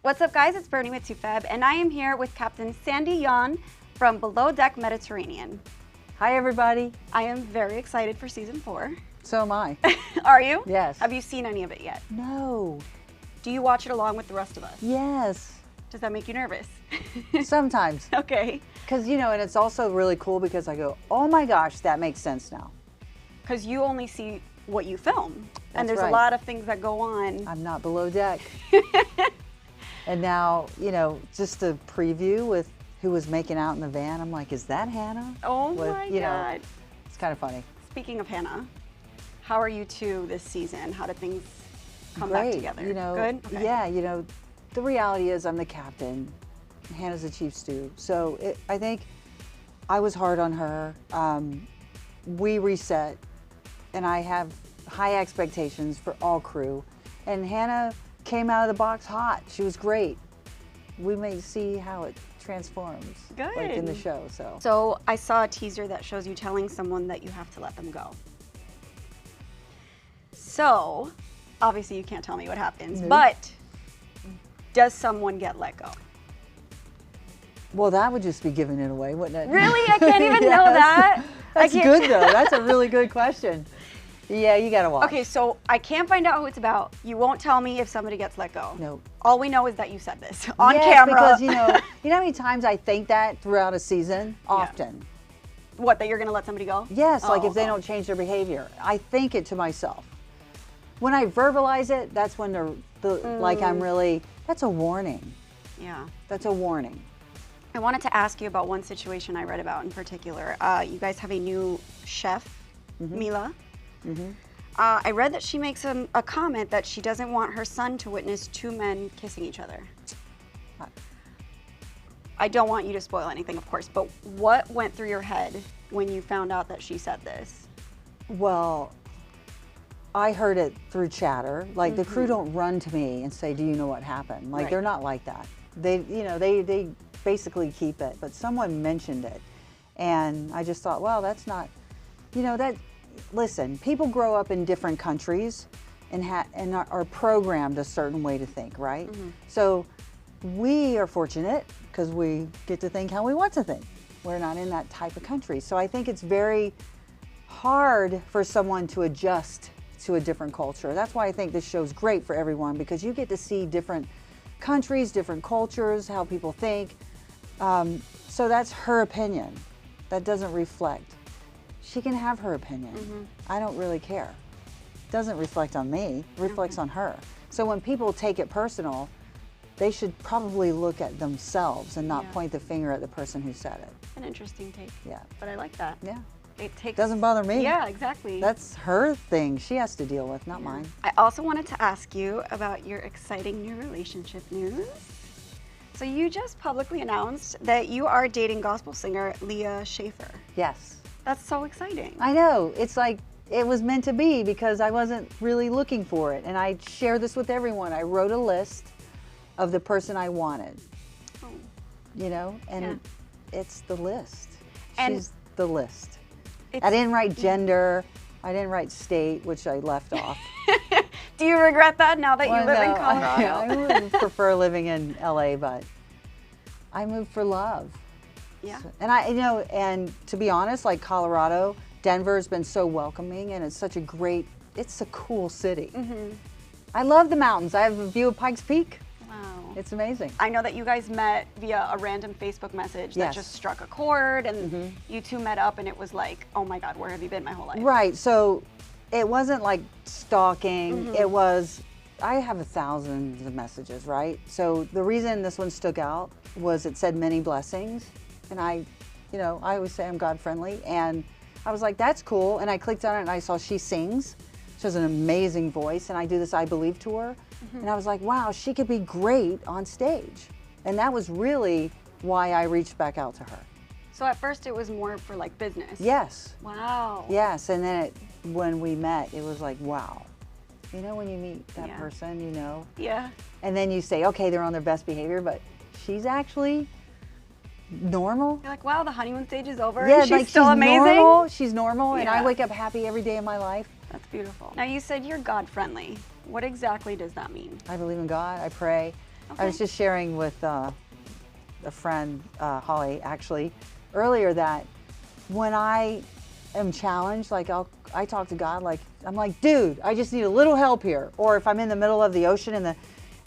What's up, guys? It's Bernie with toofab, and I am here with Captain Sandy Yawn from Below Deck Mediterranean. Hi, everybody. I am very excited for season 4. So am I. Are you? Yes. Have you seen any of it yet? No. Do you watch it along with the rest of us? Yes. Does that make you nervous? Sometimes. Okay. Because, you know, and it's also really cool because I go, oh my gosh, that makes sense now. Because you only see what you film. And That's there's right. a lot of things that go on. I'm not below deck. And now, you know, just a preview with who was making out in the van. I'm like, is that Hannah? Oh my you God. know, it's kind of funny. Speaking of Hannah, how are you two this season? How did things come Great. back together? You know, Good? Okay. Yeah, you know, the reality is I'm the captain. Hannah's the chief stew. So I think I was hard on her. We reset, and I have high expectations for all crew. And Hannah came out of the box hot. She was great. We may see how it transforms, Good. like in the show. So I saw a teaser that shows you telling someone that you have to let them go. So obviously you can't tell me what happens, but does someone get let go? Well, that would just be giving it away, wouldn't it? Really? I can't even know that. That's good though. That's a really good question. Yeah, you gotta watch. Okay, so I can't find out who it's about. You won't tell me if somebody gets let go. No. All we know is that you said this on Yes, camera. because you know how many times I think that throughout a season? Often. What, that you're gonna let somebody go? Yes, like Oh, if they don't change their behavior. I think it to myself. When I verbalize it, that's when like I'm really, that's a warning. Yeah. That's a warning. I wanted to ask you about one situation I read about in particular. You guys have a new chef, Mila. I read that she makes a comment that she doesn't want her son to witness 2 men kissing each other. I don't want you to spoil anything, of course, but what went through your head when you found out that she said this? Well, I heard it through chatter. Like the crew don't run to me and say, do you know what happened? Like they're not like that. They, you know, they basically keep it, but someone mentioned it. And I just thought, well, that's not, you know, listen, people grow up in different countries and are programmed a certain way to think, right? So we are fortunate because we get to think how we want to think. We're not in that type of country. So I think it's very hard for someone to adjust to a different culture. That's why I think this show's great for everyone, because you get to see different countries, different cultures, how people think. So that's her opinion. That doesn't reflect. She can have her opinion. I don't really care. Doesn't reflect on me, reflects on her. So when people take it personal, they should probably look at themselves and not point the finger at the person who said it. An interesting take. Yeah. But I like that. Yeah. It takes. Doesn't bother me. Yeah, exactly. That's her thing. She has to deal with, not mine. I also wanted to ask you about your exciting new relationship news. So you just publicly announced that you are dating gospel singer Leah Shafer. Yes. That's so exciting. I know. It's like it was meant to be because I wasn't really looking for it. And I share this with everyone. I wrote a list of the person I wanted. Oh. You know, and it's the list. And she's the list. I didn't write gender. I didn't write state, which I left off. Do you regret that now that you live in Colorado? I would prefer living in LA, but I moved for love. Yeah. So, and I, you know, and to be honest, like Colorado, Denver's been so welcoming, and it's such a great, it's a cool city. I love the mountains. I have a view of Pikes Peak. Wow. It's amazing. I know that you guys met via a random Facebook message that just struck a chord, and you two met up, and it was like, oh my God, where have you been my whole life? Right. So it wasn't like stalking. It was, I have thousands of messages, right? So the reason this one stuck out was it said many blessings. And I, you know, I always say I'm God friendly. And I was like, that's cool. And I clicked on it and I saw she sings. She has an amazing voice. And I do this I Believe tour. And I was like, wow, she could be great on stage. And that was really why I reached back out to her. So at first it was more for like business? Yes. Wow. Yes. And then when we met, it was like, wow. You know, when you meet that person, you know. Yeah. And then you say, okay, they're on their best behavior, but she's actually normal. You're like, wow, the honeymoon stage is over. Yeah, and she's like still she's amazing. normal. She's normal, and Yeah. I wake up happy every day of my life. That's beautiful. Now you said you're God friendly. What exactly does that mean? I believe in God. I pray. I was just sharing with a friend, Holly, actually, earlier that when I am challenged, like I talk to God, like I'm like, dude, I just need a little help here. Or if I'm in the middle of the ocean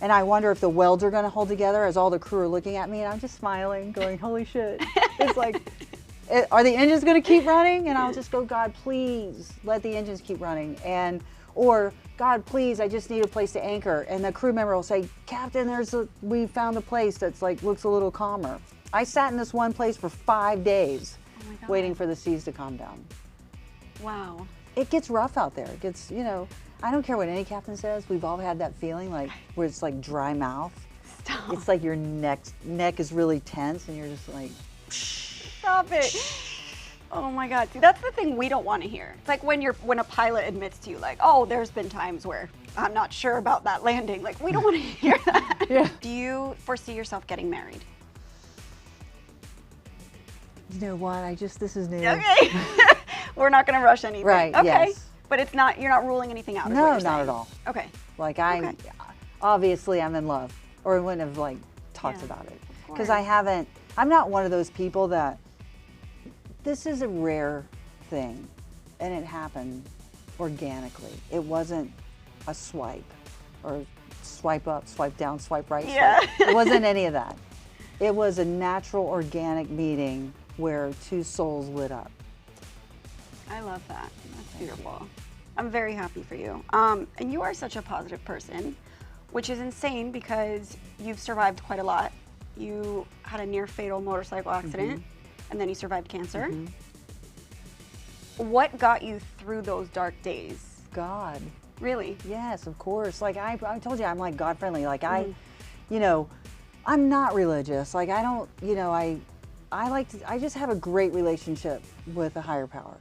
and I wonder if the welds are going to hold together as all the crew are looking at me, and I'm just smiling, going, holy shit. It's like, are the engines going to keep running? And I'll just go, God, please let the engines keep running. Or God, please, I just need a place to anchor. And the crew member will say, Captain, we found a place that's like, looks a little calmer. I sat in this one place for 5 days waiting for the seas to calm down. Wow. It gets rough out there. It gets, I don't care what any captain says. We've all had that feeling like where it's like dry mouth. Stop. It's like your neck is really tense and you're just like, stop it. Oh my God. See, that's the thing we don't want to hear. It's like when a pilot admits to you, like, oh, there's been times where I'm not sure about that landing. Like, we don't want to hear that. Yeah. Do you foresee yourself getting married? You know what? This is new. Okay. We're not going to rush anything. Right. Okay. Yes. But you're not ruling anything out. No, not at all. Okay. Like obviously I'm in love, or I wouldn't have like talked about it. Because I'm not one of those people that, this is a rare thing and it happened organically. It wasn't a swipe or swipe up, swipe down, swipe right. Yeah. It wasn't any of that. It was a natural, organic meeting where two souls lit up. I love that. That's beautiful. I'm very happy for you. And you are such a positive person, which is insane because you've survived quite a lot. You had a near fatal motorcycle accident, and then you survived cancer. What got you through those dark days? God. Really? Yes, of course. Like I told you, I'm like God friendly. Like I'm not religious. Like I don't, I just have a great relationship with a higher power.